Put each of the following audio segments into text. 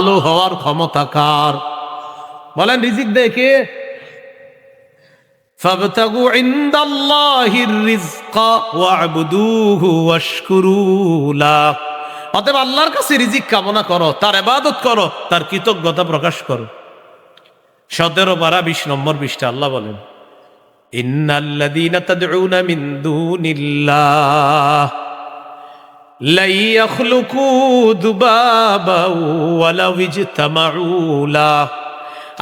ভালো হওয়ার ক্ষমতা কার? বলেন রিজিক দেয় কে? ফাবতাগু ইনদাল্লাহির রিজকা ওয়া'বুদুহু ওয়াশকুরু লাহ। অতএব আল্লাহর কাছে রিজিক কামনা করো, তার ইবাদত করো, তার কৃতজ্ঞতা প্রকাশ করো। 17 পারা 20 নম্বর পৃষ্ঠা আল্লাহ বলেন, ইন্নাল্লাযীনা তাদউনা মিন দুনিল্লাহ লা ইয়াখলুকু যুবাবাও ওয়ালাউ ইজতামাউ লাহ।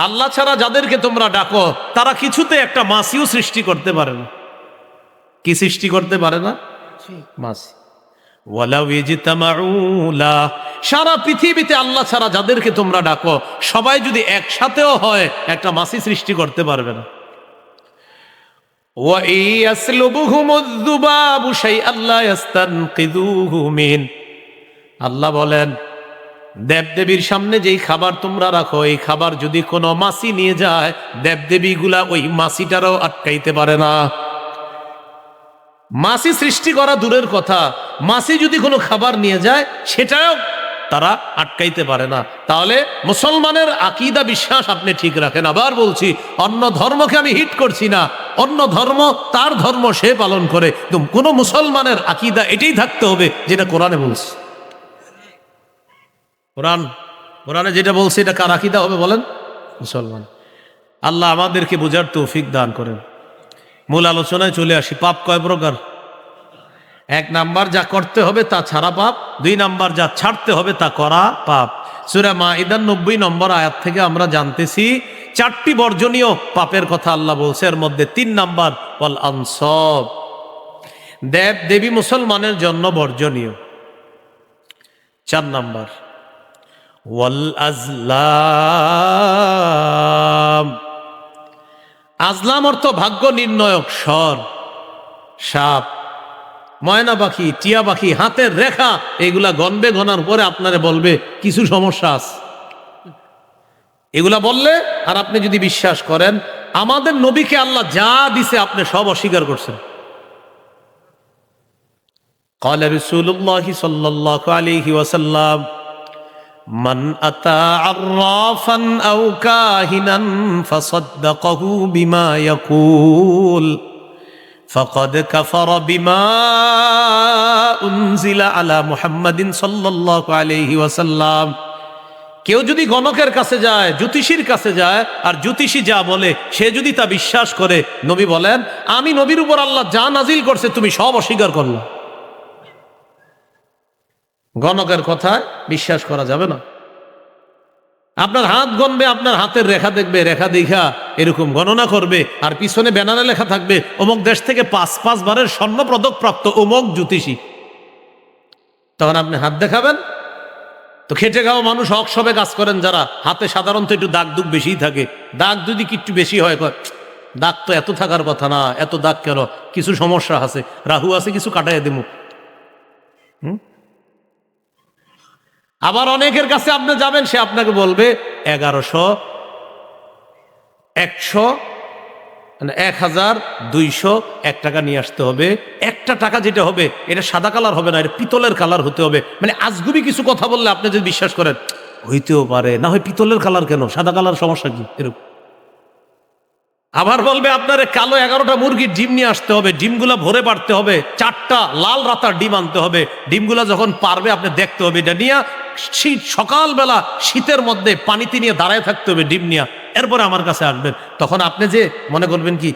আল্লাহ ছাড়া যাদেরকে তোমরা ডাকো তারা কিছুতে একটা মাছিও সৃষ্টি করতে পারে না। কি সৃষ্টি করতে পারে না? মাছি। ওয়ালাউ ইজতামাউ লাহ, সারা পৃথিবীতে আল্লাহ ছাড়া যাদেরকে তোমরা ডাকো সবাই যদি একসাথেও হয় একটা মাছি সৃষ্টি করতে পারবে না। ওয়া ইয়াসলুবুহুমুয যুবাবু শাইআন লা ইস্তানকিযুহু মিন। আল্লাহ বলেন, দেবদেবীর সামনে যেই খাবার তোমরা রাখো এই খাবার যদি কোনো মাছি নিয়ে যায় দেবদেবীগুলা ওই মাছিটারও আটকাইতে পারে না। মাছি সৃষ্টি করা দূরের কথা, মাছি যদি কোনো খাবার নিয়ে যায় সেটাও তারা আটকাইতে পারে না। তাহলে মুসলমানের আকীদা বিশ্বাস আপনি ঠিক রাখেন। আবার বলছি, অন্য ধর্মকে আমি হিট করছি না, অন্য ধর্ম তার ধর্ম সে পালন করে, কোন মুসলমানের আকীদা এটাই থাকতে হবে যেটা কোরআনে বলছে। কোরআনে যেটা বলছে এটা কার আকীদা হবে বলেন? মুসলমান। আল্লাহ আমাদেরকে বোঝার তৌফিক দান করেন। মূল আলোচনায় চলে আসি। পাপ কয় প্রকার? 1 নাম্বার যা করতে হবে তা ছাড়া পাপ, 2 নাম্বার যা ছাড়তে হবে তা করা পাপ। সূরা মাইদার 90 নম্বর আয়াত থেকে আমরা জানতেছি 4টি বর্জনীয় পাপের কথা আল্লাহ বলছে। এর মধ্যে 3 নাম্বার ওয়াল আনসাব, দেব দেবী মুসলমানের জন্য বর্জনীয়। 4 নাম্বার ওয়াল আজলাম। আজলাম অর্থ ভাগ্য নির্ণয়ক স্বর, সাপ, ময়না পাখি, টিয়া পাখি, হাতের রেখা, এগুলা গণবে, গণার পরে আপনারে বলবে কিছু সমস্যা আছে। এগুলা বললে আর আপনি যদি বিশ্বাস করেন আমাদের নবীকে আল্লাহ যা দিছে আপনি সব অস্বীকার করছেন। قال رسول الله صلى الله عليه وسلم من أتى عرافا أو كاهنا فصدقه بما يقول فقد كفر بما أنزل على محمد صلى الله عليه وسلم। কেউ যদি গণকের কাছে যায়, জ্যোতিষীর কাছে যায়, আর জ্যোতিষী যা বলে সে যদি তা বিশ্বাস করে, নবী বলেন আমি নবীর উপর আল্লাহ যা নাজিল করছে তুমি সব অস্বীকার করলে। গণকের কথায় বিশ্বাস করা যাবে না। আপনার হাত গণবে, আপনার হাতের রেখা দেখবে, রেখা দেখা এরকম গণনা করবে, আর পিছনে ব্যানারে লেখা থাকবে অমুক দেশ থেকে 5 বারের স্বর্ণ পদক প্রাপ্ত অমুক জ্যোতিষী। তখন আপনি হাত দেখাবেন। তো খেটে খাওয়া মানুষ হক সবে কাজ করেন যারা, হাতে সাধারণত একটু দাগ দুগ বেশিই থাকে। দাগ যদি একটু বেশি হয়, দাগ তো এত থাকার কথা না, এত দাগ কেন? কিছু সমস্যা আছে, রাহু আছে, কিছু কাটাইয়া দেবো। আবার অনেকের কাছে আপনি যাবেন, সে আপনাকে বলবে 1100, 100, 1201 টাকা নিয়ে আসতে হবে। একটা টাকা যেটা হবে এটা সাদা কালার হবে না, এটা পিতলের কালার হতে হবে। মানে আজগুবি কিছু কথা বললে আপনি যদি বিশ্বাস করেন হইতেও পারে, না হয় পিতলের কালার কেন, সাদা কালার সমস্যা কি? এরকম। আবার বলবে আপনার কালো 11টা মুরগির ডিম নিয়ে আসতে হবে, ডিমগুলা ভরে পারতে হবে, 4টা লাল রাতার ডিম আনতে হবে। ডিমগুলা যখন পারবে আপনি দেখতে হবে, এটা নিয়ে শীত সকালবেলা শীতের মধ্যে পানিতে নিয়ে দাঁড়ায় থাকতে হবে ডিম নিয়ে, এরপরে আমার কাছে আসবেন। তখন আপনি যে মনে করবেন কি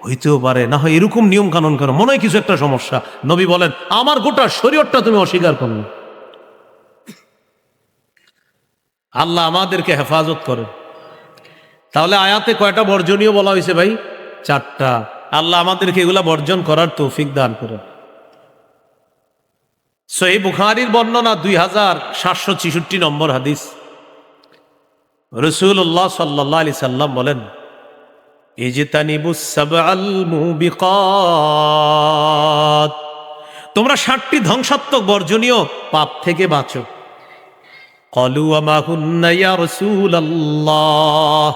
হইতেও পারে, না হয় এরকম নিয়ম কানুন কেন, মনে হয় কিছু একটা সমস্যা। নবী বলেন আমার গোটা শরীয়তটা তুমি অস্বীকার করো। আল্লাহ আমাদেরকে হেফাজত করে। তাহলে আয়াতে কয়টা বর্জনীয় বলা হয়েছে ভাই? 4টা। আল্লাহ আমাদেরকে এগুলা বর্জন করার তৌফিক দান করেন। সহিহ বুখারীর বর্ণনা 2766 নম্বর হাদিস। রাসূলুল্লাহ সাল্লাল্লাহু আলাইহি সাল্লাম বলেন ইজতানিবুস সাবআল মুবিকাত, তোমরা 7টি ধ্বংসাত্মক বর্জনীয় পাপ থেকে বাঁচো। ক্বালু ওয়া মা হুন্না ইয়া রাসূলুল্লাহ,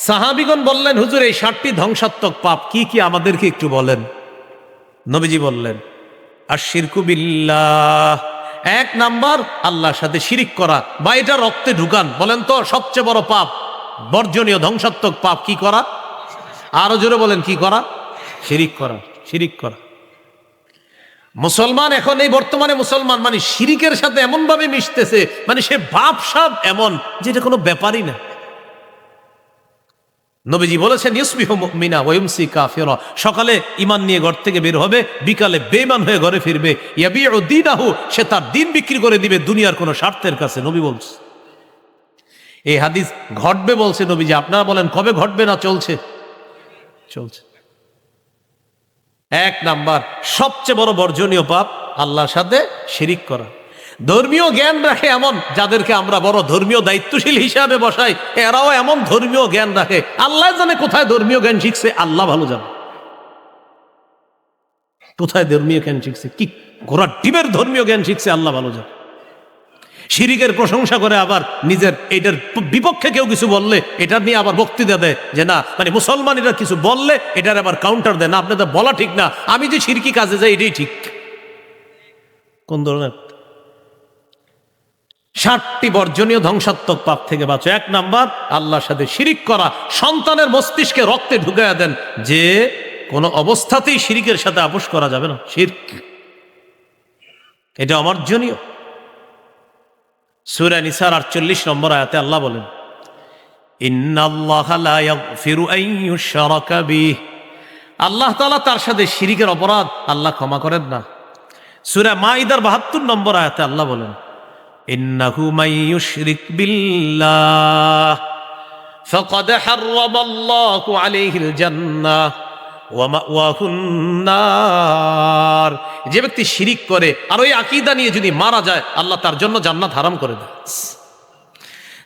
সাহাবীগণ বললেন হুজুর এই 7টি ধ্বংসাত্মক পাপ কি কি আমাদেরকে একটু বলেন। নবীজি বললেন আশিরকু বিল্লাহ, এক নাম্বার আল্লাহর সাথে শিরিক করা, বা এটা রক্তে ঢুকান। বলেন তো সবচেয়ে বড় পাপ, বর্জনীয় ধ্বংসাত্মক পাপ কি করা? আরো জোরে বলেন, কি করা? শিরিক করা। শিরিক করা। মুসলমান এখন এই বর্তমানে মুসলমান মানে শিরিকের সাথে এমন ভাবে মিশতেছে, মানে সে বাপ সাপ এমন যেটা কোনো ব্যাপারই না। নবীজি বলেছেন ইউসবিহু মুমিনা ওয়া ইউমসি কাফিরা, সকালে ঈমান নিয়ে ঘর থেকে বের হবে, বিকালে বেঈমান হয়ে ঘরে ফিরবে। ইয়াবিউ দীনাহু, সে তার দিন বিক্রি করে দিবে দুনিয়ার কোনো স্বার্থের কাছে। নবী বলছে, এই হাদিস ঘটবে বলছে নবীজি। আপনারা বলেন কবে ঘটবে? না চলছে? চলছে। এক নাম্বার সবচেয়ে বড় বর্জনীয় পাপ আল্লাহর সাথে শিরিক করা। ধর্মীয় জ্ঞান রাখে এমন যাদেরকে আমরা বড় ধর্মীয় দায়িত্বশীল হিসাবে বসাই, এরাও এমন ধর্মীয় জ্ঞান রাখে, আল্লাহ জানে কোথায় ধর্মীয় জ্ঞান শিখছে, আল্লাহ ভালো জানে কোথায় ধর্মীয় জ্ঞান শিখছে। কি ঘোড়ার ডিমের ধর্মীয় জ্ঞান শিখছে, আল্লাহ ভালো জানে। শিরিকের প্রশংসা করে, আবার নিজের এটার বিপক্ষে কেউ কিছু বললে এটা নিয়ে আবার বক্তৃতা দেয় যে না, মানে মুসলমানেরা কিছু বললে এটার আবার কাউন্টার দেয়, না আপনাদের বলা ঠিক না, আমি যে শিরকি কাজে যাই এটাই ঠিক। কোন ধরনের? 60টি বর্জনীয় ধ্বংসাত্মক পাপ থেকে বাঁচো। এক নাম্বার আল্লাহর সাথে শিরিক করা। সন্তানের মস্তিষ্কে রক্তে ঢুকাইয়া দেন যে কোনো অবস্থাতেই শিরিকের সাথে আপোষ করা যাবে না, শিরক, এটা অমার্জনীয়। সূরা নিসার 48 নম্বর আয়াতে আল্লাহ বলেন, ইন্নাল্লাহা লা ইয়াগফিরু আন ইউশরাকা বিহি, আল্লাহ তাআলা তার সাথে শিরিকের অপরাধ আল্লাহ ক্ষমা করেন না। সূরা মাইদার 72 নম্বর আয়াতে আল্লাহ বলেন, ইন্নাহু মান ইউশরিক বিল্লাহ ফাকাদ হাররামাল্লাহু আলাইহিল জান্নাহ ওয়া মাওয়াহুন নার, যে ব্যক্তি শিরিক করে আর ওই আকীদা নিয়ে যদি মারা যায়, আল্লাহ তার জন্য জান্নাত হারাম করে দেয়,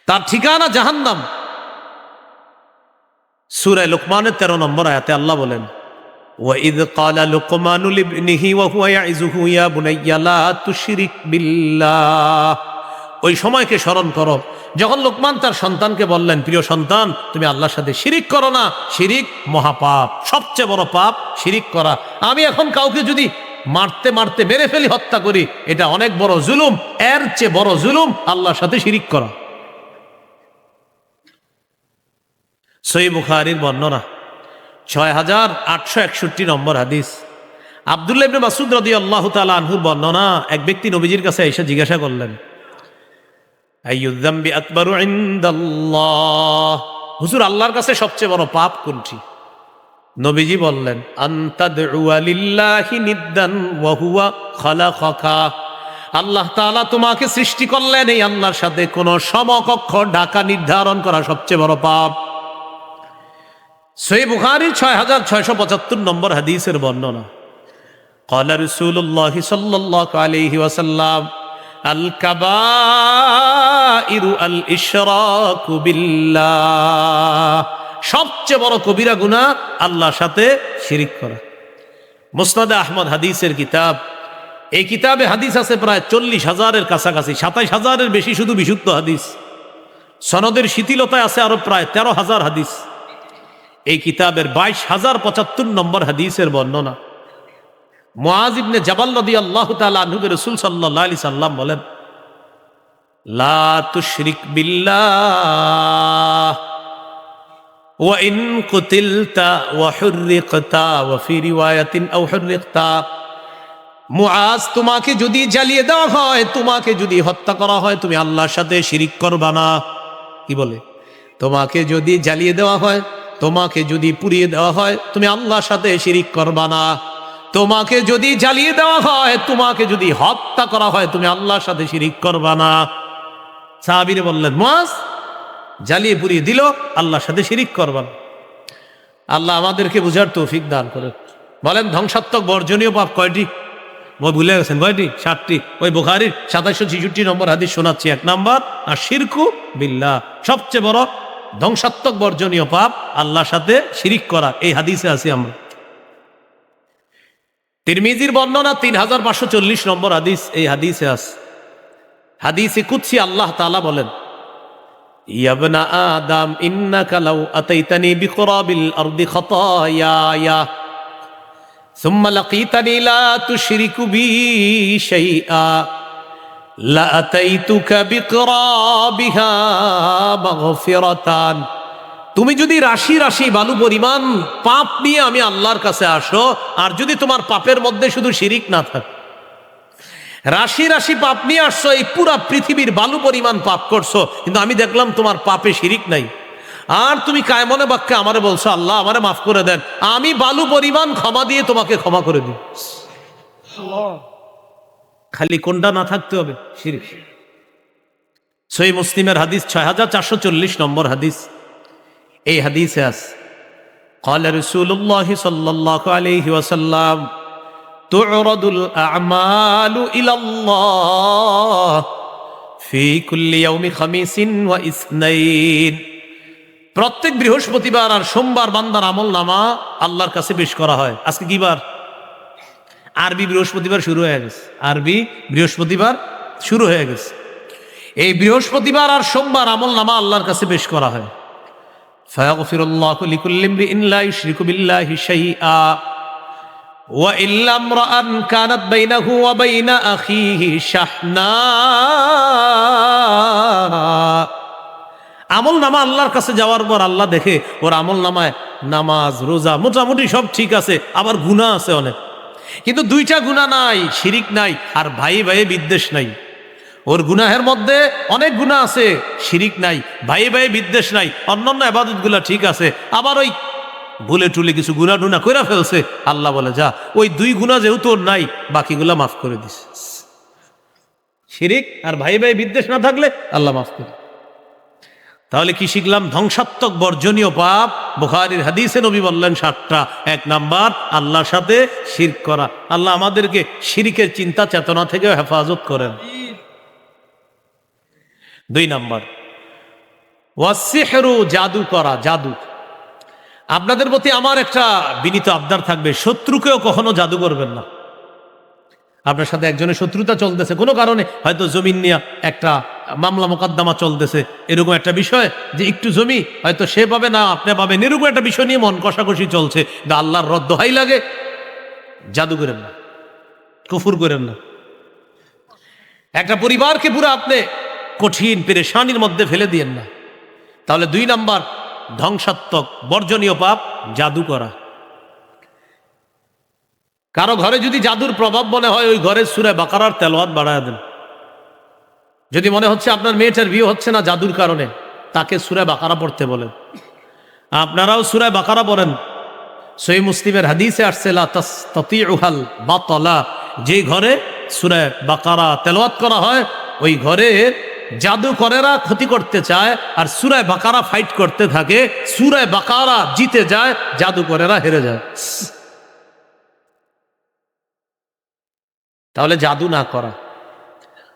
তার ঠিকানা জাহান্নাম। সূরা লুকমানের 13 নম্বর আয়াতে আল্লাহ বলেন, ওয়া ইয ক্বালা লুকমানু লিবনিহি ওয়া হুয়া ইয়াইযুহু ইয়া বুনাইয়া লা তুশরিক বিল্লাহ, ওই সময়কে স্মরণ করো যখন লোকমান তার সন্তানকে বললেন, প্রিয় সন্তান তুমি আল্লাহর সাথে শিরিক করো না, শিরিক মহাপাপ, সবচেয়ে বড় পাপ শিরিক করা। আমি এখন কাউকে যদি মারতে মারতে মেরে ফেলি, হত্যা করি, এটা অনেক বড় জুলুম, এর চেয়ে বড় জুলুম আল্লাহর সাথে শিরিক করা। সহিহ বুখারীর বর্ণনা 6861 নম্বর হাদিস, আব্দুল্লাহ ইবনে মাসউদ রাদিয়াল্লাহু তাআলা আনহুর বর্ণনা, এক ব্যক্তি নবীজির কাছে এসে জিজ্ঞাসা করলেন, আইয়ুয যামবি আকবারু ইনদাল্লাহ, হুজুর আল্লাহর কাছে সবচেয়ে বড় পাপ কোনটি? নবীজি বললেন, আনতাদউ লিল্লাহি নিদ্দান ওয়া হুয়া খালাকাকা, আল্লাহ তাআলা তোমাকে সৃষ্টি করলেন, এই আল্লাহর সাথে কোন সমকক্ষ ঢাকা নির্ধারণ করা সবচেয়ে বড় পাপ। সহিহ বুখারীর 6675 নম্বর হাদিসের বর্ণনা, ক্বালা রাসূলুল্লাহ সাল্লাল্লাহু আলাইহি ওয়াসাল্লাম, আল কাবাইরু আল ইশরাকু বিল্লাহ, সবচেয়ে বড় কবিরা গুনাহ আল্লাহর সাথে শিরিক করা। মুসনাদে আহমদ হাদিসের কিতাব, এই কিতাবে হাদিস আছে প্রায় 40,000-এর কাছাকাছি, 27,000-এর বেশি শুধু বিশুদ্ধ হাদিস। সনদের শিথিলতায় আছে আরো প্রায় 13,000 হাদিস। এই কিতাবের 22,075 নম্বর হাদিসের বর্ণনা, মুআয ইবনে জাবাল রাদিয়াল্লাহু তাআলা আনহু রাসূল সাল্লাল্লাহু আলাইহি সাল্লাম বলেন, লা তুশরিক বিল্লাহ ওয়া ইন কুতিলতা ওয়া হুররিকতা ওয়া ফি রিওয়ায়াতিন আও হুররিকতা, মুআয তোমাকে যদি জ্বালিয়ে দেওয়া হয়, তোমাকে যদি হত্যা করা হয়, তুমি আল্লাহর সাথে শিরিক করবা না। কি বলে? তোমাকে যদি জ্বালিয়ে দেওয়া হয়, তোমাকে যদি পুড়িয়ে দেওয়া হয়, তুমি আল্লাহর সাথে শিরিক করবা না। তোমাকে যদি জ্বালিয়ে দেওয়া হয়, তোমাকে যদি হত্যা করা হয়, তুমি আল্লাহর সাথে শিরিক করবা না। সাহাবীরা বললেন, মুআয জ্বালিয়ে পুড়িয়ে দিল, আল্লাহর সাথে শিরিক করবা না। আল্লাহ আমাদেরকে বুঝার তৌফিক দান করে। বলেন ধ্বংসাত্মক বর্জনীয় পাপ কয়টি? ভুলে গেছেন কয়টি? 60টি। ওই বুখারীর 2766 নম্বর হাদিস শোনাচ্ছি। 1 নাম্বার আর শিরকু বিল্লাহ, সবচেয়ে বড় ধ্বংসাত্মক বর্জনীয় পাপ আল্লাহর সাথে শিরিক করা। এই হাদিসে আছি আমরা। তিরমিজির বর্ণনা 3540 নম্বর হাদিস, এই হাদিসে আছে। হাদিসে কুদসি আল্লাহ তাআলা বলেন, ইয়া ইবনা আদম ইন্নাকা লাউ আতাইতানি বিকুরাবিল আরদি খাতায়া সুম্মা লাকিতানি লা তুশরিকু বি শাইআ লাআতাইতুকা বিকরাবিহা মাগফিরাতান, তুমি যদি রাশি রাশি বালু পরিমাণ পাপ নিয়ে আমি আল্লাহর কাছে আসো, আর যদি তোমার পাপের মধ্যে শুধু শিরিক না থাকে, রাশি রাশি পাপ নিয়ে আসছো, এই পুরা পৃথিবীর বালু পরিমাণ পাপ করছো, কিন্তু আমি দেখলাম তোমার পাপে শিরিক নাই, আর তুমি কায়মনে বাক্যে আমারে বলছো আল্লাহ আমারে মাফ করে দেন, আমি বালু পরিমাণ ক্ষমা দিয়ে তোমাকে ক্ষমা করে দিই। খালি কোনটা না থাকতে হবে? শিরিক। সহিহ মুসলিমের হাদিস 6440 নম্বর হাদিস। এই হাদিসে আছে قال رسول الله صلى الله عليه وسلم تعرض الأعمال إلى الله في كل يوم خميس واثنين, প্রত্যেক বৃহস্পতিবার আর সোমবার বান্দার আমল নামা আল্লাহর কাছে পেশ করা হয়। আজকে কি বার? আরবি বৃহস্পতিবার শুরু হয়ে গেছে, আরবি বৃহস্পতিবার শুরু হয়ে গেছে। এই বৃহস্পতিবার আর সোমবার আমল নামা আল্লাহর কাছে পেশ করা হয়। ফায়াগফিরুল্লাহু লিকুল্লি ইমরিইন লা ইউশরিকু বিল্লাহি শাইআ ওয়া ইল্লা ইমরাআন কানাত বাইনাহু ওয়া বাইনা আখিহি শাহনা। আমল নামা আল্লাহর কাছে যাওয়ার পর আল্লাহ দেখে ওর আমল নামায় নামাজ রোজা মোটামুটি সব ঠিক আছে, আবার গুনাহ আছে অনেক, কিন্তু দুইটা গুনাহ নাই, শিরিক নাই আর ভাই ভাই বিদ্বেষ নাই। ওর গুনাহের মধ্যে অনেক গুনাহ আছে, শিরিক নাই, ভাই ভাই বিদ্বেষ নাই, অন্যান্য ইবাদতগুলো ঠিক আছে, আবার ওই ভুলে টুলে কিছু গুনাহ টুনা কইরা ফেলছে। আল্লাহ বলে যা ওই দুই গুনাহ যেহেতু ওর নাই, বাকিগুলা মাফ করে দিস। শিরিক আর ভাই ভাই বিদ্বেষ না থাকলে আল্লাহ মাফ করে। তাহলে কি শিখলাম? ধ্বংসাত্মক বর্জনীয় পাপ বুখারীর হাদিসে নবী বললেন 7টা। 1 নাম্বার আল্লাহর সাথে শিরক করা। আল্লাহ আমাদেরকে শিরিকের চিন্তা চেতনা থেকে হেফাজত করেন। 2 নাম্বার ওয়াসিহরু, জাদু করা, জাদু। আপনাদের প্রতি আমার একটা বিনীত আবদার থাকবে, শত্রুকেও কখনো জাদু করবেন না। আপনার সাথে একজনের শত্রুতা চলতেছে কোনো কারণে, হয়তো জমি নিয়ে একটা মামলা মোকদ্দমা চলতেছে, এরকম একটা বিষয় যে একটু জমি হয়তো সে পাবে না আপনি পাবেন, এরকম একটা বিষয় নিয়ে মন কষাকষি চলছে, আল্লাহর রদ দোহাই লাগে, জাদু করেন না, কুফর করেন না। একটা পরিবারকে পুরো আপনি কঠিন পেরেশানির মধ্যে ফেলে দিয়েন না। তাহলে 2 নাম্বার ধ্বংসাত্মক বর্জনীয় পাপ জাদু করা। কারো ঘরে যদি জাদুর প্রভাব মনে হয়, ওই ঘরে সূরা বাকারার তেলাওয়াত বাড়ায় দেন। যদি মনে হচ্ছে আপনার মেয়েটার বিয়ে হচ্ছে না জাদুর কারণে, তাকে সূরা বাকারা পড়তে বলেন। আপনারাও সূরা বাকারা পড়েন। সহিহ মুসলিমের হাদিসে আসছে লা তাসতাতিউহাল বাতলা, যেই ঘরে সূরা বাকারা তেলাওয়াত করা হয় ওই ঘরে জাদুকরেরা ক্ষতি করতে চায়, আর সূরা বাকারা ফাইট করতে থাকে, সূরা বাকারা জিতে যায়, জাদুকরেরা হেরে যায়। তাহলে জাদু না করা।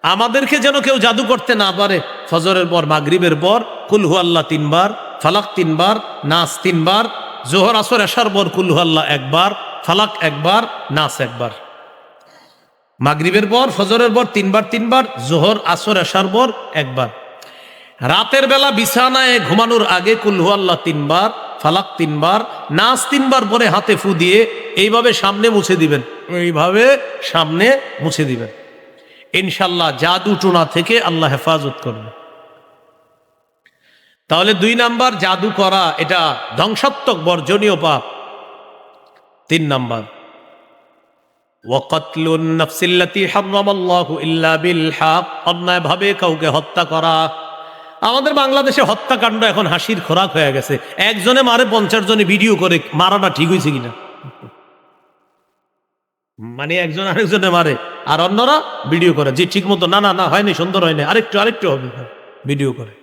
আমাদেরকে যেন কেউ জাদু করতে না পারে। ফজরের পর মাগরিবের পর কুল হু আল্লাহ 3 বার, ফালাক 3 বার, নাস 3 বার, জোহর আসর এশার পর কুল হু আল্লাহ 1 বার, ফালাক 1 বার, নাস 1 বার। মাগরিবের পর ফজরের পর 3 বার 3 বার, জোহর আসর এশার পর 1 বার। রাতের বেলা বিছানায় ঘুমানোর আগে কুল হু আল্লাহ 3 বার, ফালাক 3 বার, নাস 3 বার পরে হাতে ফু দিয়ে এইভাবে সামনে মুছে দিবেন, এইভাবে সামনে মুছে দিবেন। ইনশাল্লাহ জাদু টোনা থেকে আল্লাহ হেফাজত করবে। তাহলে 2 নাম্বার জাদু করা, এটা ধ্বংসাত্মক বর্জনীয় পাপ। 3 নাম্বার ওয়াকাতলুন নাফসিল্লাতী হারামাল্লাহু ইল্লা বিল হক, অন্যায়ভাবে কাউকে হত্যা করা। আমাদের বাংলাদেশে হত্যাকাণ্ড এখন হাসির খোরাক হয়ে গেছে। একজনে মারে 50 জনে ভিডিও করে, মারাটা ঠিক হয়েছে কিনা, মানে একজন আরেকজনে মারে আর অন্যরা ভিডিও করে যে ঠিক মতো না না না হয়নি, সুন্দর হয়নি, আরেকটু হবে, ভিডিও করে।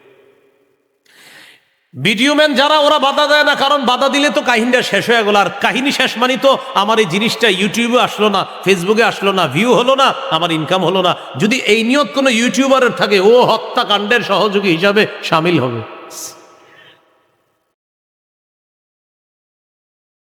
ভিডিও ম্যান যারা, ওরা বাধা দেয় না, কারণ বাধা দিলে তো কাহিনীটা শেষ হয়ে গেল। আর কাহিনী শেষ মানে তো আমার এই জিনিসটা ইউটিউবে আসলো না, ফেসবুকে আসলো না, ভিউ হলো না, আমার ইনকাম হলো না। যদি এই নিয়ত কোনো ইউটিউবারের থাকে, ও হত্যাকাণ্ডের সহযোগী হিসাবে সামিল হবে।